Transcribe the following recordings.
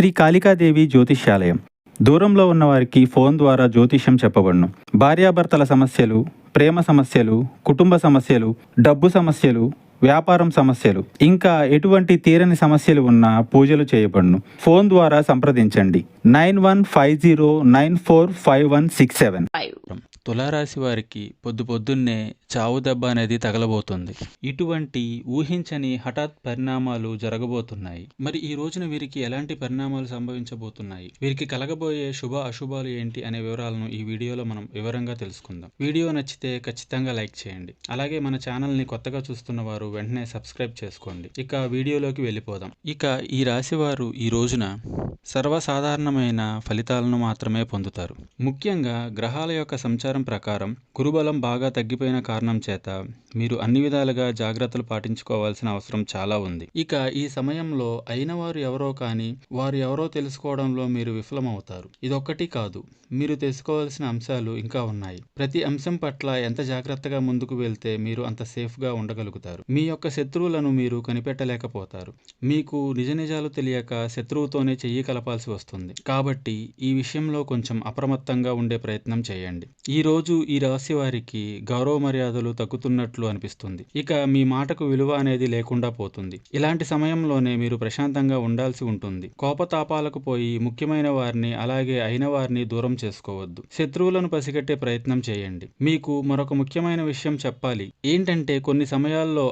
శ్రీ కాళికాదేవి జ్యోతిష్యాలయం. దూరంలో ఉన్నవారికి ఫోన్ ద్వారా జ్యోతిష్యం చెప్పబడును. భార్యాభర్తల సమస్యలు, ప్రేమ సమస్యలు, కుటుంబ సమస్యలు, డబ్బు సమస్యలు, వ్యాపారం సమస్యలు, ఇంకా ఎటువంటి తీరని సమస్యలు ఉన్నా పూజలు చేయబడును. ఫోన్ ద్వారా సంప్రదించండి 9150945167. తులారాశి వారికి పొద్దున్నే చావు దెబ్బ అనేది తగలబోతుంది. ఇటువంటి ఊహించని హఠాత్ పరిణామాలు జరగబోతున్నాయి. మరి ఈ రోజున వీరికి ఎలాంటి పరిణామాలు సంభవించబోతున్నాయి, వీరికి కలగబోయే శుభ అశుభాలు ఏంటి అనే వివరాలను ఈ వీడియోలో మనం వివరంగా తెలుసుకుందాం. వీడియో నచ్చితే ఖచ్చితంగా లైక్ చేయండి. అలాగే మన ఛానల్ని కొత్తగా చూస్తున్న వారు వెంటనే సబ్స్క్రైబ్ చేసుకోండి. ఇక వీడియోలోకి వెళ్ళిపోదాం. ఇక ఈ రాశి వారు ఈ రోజున సర్వసాధారణమైన ఫలితాలను మాత్రమే పొందుతారు. ముఖ్యంగా గ్రహాల యొక్క సంచారం ప్రకారం గురుబలం బాగా తగ్గిపోయిన కారణం చేత మీరు అన్ని విధాలుగా జాగ్రత్తలు పాటించుకోవాల్సిన అవసరం చాలా ఉంది. ఇక ఈ సమయంలో అయిన వారు ఎవరో కానీ వారు ఎవరో తెలుసుకోవడంలో మీరు విఫలమవుతారు. ఇదొక్కటి కాదు, మీరు తెలుసుకోవాల్సిన అంశాలు ఇంకా ఉన్నాయి. ప్రతి అంశం పట్ల ఎంత జాగ్రత్తగా ముందుకు వెళ్తే మీరు అంత సేఫ్గా ఉండగలుగుతారు. మీ యొక్క శత్రువులను మీరు కనిపెట్టలేకపోతారు. మీకు నిజ నిజాలు తెలియక శత్రువుతోనే చెయ్యి కలపాల్సి వస్తుంది. కాబట్టి ఈ విషయంలో కొంచెం అప్రమత్తంగా ఉండే ప్రయత్నం చేయండి. ఈ రోజు ఈ రాశి వారికి గౌరవ మర్యాదలు తగ్గుతున్నట్లు అనిపిస్తుంది. ఇక మీ మాటకు విలువ అనేది లేకుండా పోతుంది. ఇలాంటి సమయంలోనే మీరు ప్రశాంతంగా ఉండాల్సి ఉంటుంది. కోపతాపాలకు పోయి ముఖ్యమైన వారిని అలాగే అయిన వారిని దూరం చేసుకోవద్దు. శత్రువులను పసిగట్టే ప్రయత్నం చేయండి. మీకు మరొక ముఖ్యమైన విషయం చెప్పాలి. ఏంటంటే కొన్ని సమయాల్లో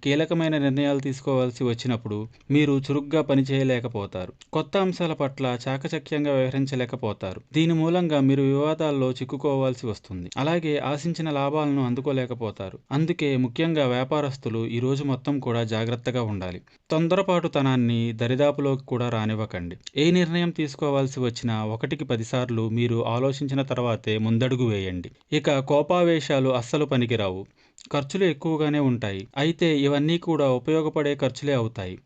కీలకమైన నిర్ణయాలు తీసుకోవాల్సి వచ్చినప్పుడు మీరు చురుగ్గా పనిచేయలేకపోతారు. కొత్త అంశాల పట్ల చాకచక్యంగా వ్యవహరించలేకపోతారు. దీని మూలంగా మీరు వివాదాల్లో చిక్కుకోవాల్సి వస్తుంది. అలాగే ఆశించిన లాభాలను అందుకోలేకపోతారు. అందుకే ముఖ్యంగా వ్యాపారస్తులు ఈ రోజు మొత్తం కూడా జాగ్రత్తగా ఉండాలి. తొందరపాటుతనాన్ని దరిదాపులోకి కూడా రానివ్వకండి. ఏ నిర్ణయం తీసుకోవాల్సి వచ్చినా 1కి 10 సార్లు మీరు ఆలోచించిన తర్వాతే ముందడుగు వేయండి. ఇక కోపావేశాలు అస్సలు పనికిరావు. ఖర్చులు ఎక్కువగానే ఉంటాయి. అయితే ఇవన్నీ కూడా ఉపయోగపడే ఖర్చులే అవుతాయి.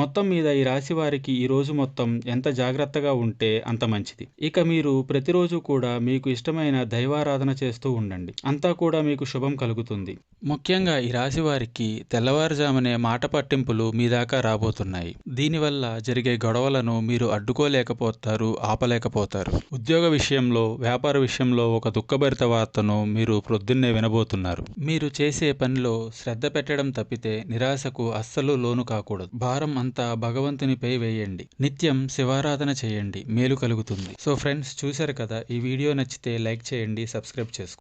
మొత్తం మీద ఈ రాశి వారికి ఈ రోజు మొత్తం ఎంత జాగ్రత్తగా ఉంటే అంత మంచిది. ఇక మీరు ప్రతిరోజు కూడా మీకు ఇష్టమైన దైవారాధన చేస్తూ ఉండండి. అంతా కూడా మీకు శుభం కలుగుతుంది. ముఖ్యంగా ఈ రాశి వారికి తెల్లవారుజామునే మాట పట్టింపులు మీ దాకా రాబోతున్నాయి. దీనివల్ల జరిగే గొడవలను మీరు అడ్డుకోలేకపోతారు, ఆపలేకపోతారు. ఉద్యోగ విషయంలో, వ్యాపార విషయంలో ఒక దుఃఖభరిత వార్తను మీరు ప్రొద్దున్నే వినబోతున్నారు. మీరు చేసే పనిలో శ్రద్ధ పెట్టడం తప్పితే నిరాశకు అస్సలు లోను కాకూడదు. భారం అంతా భగవంతునిపై వేయండి. నిత్యం శివారాధన చేయండి, మేలు కలుగుతుంది. సో ఫ్రెండ్స్, చూశారు కదా, ఈ వీడియో నచ్చితే లైక్ చేయండి, సబ్స్క్రైబ్ చేసుకోండి.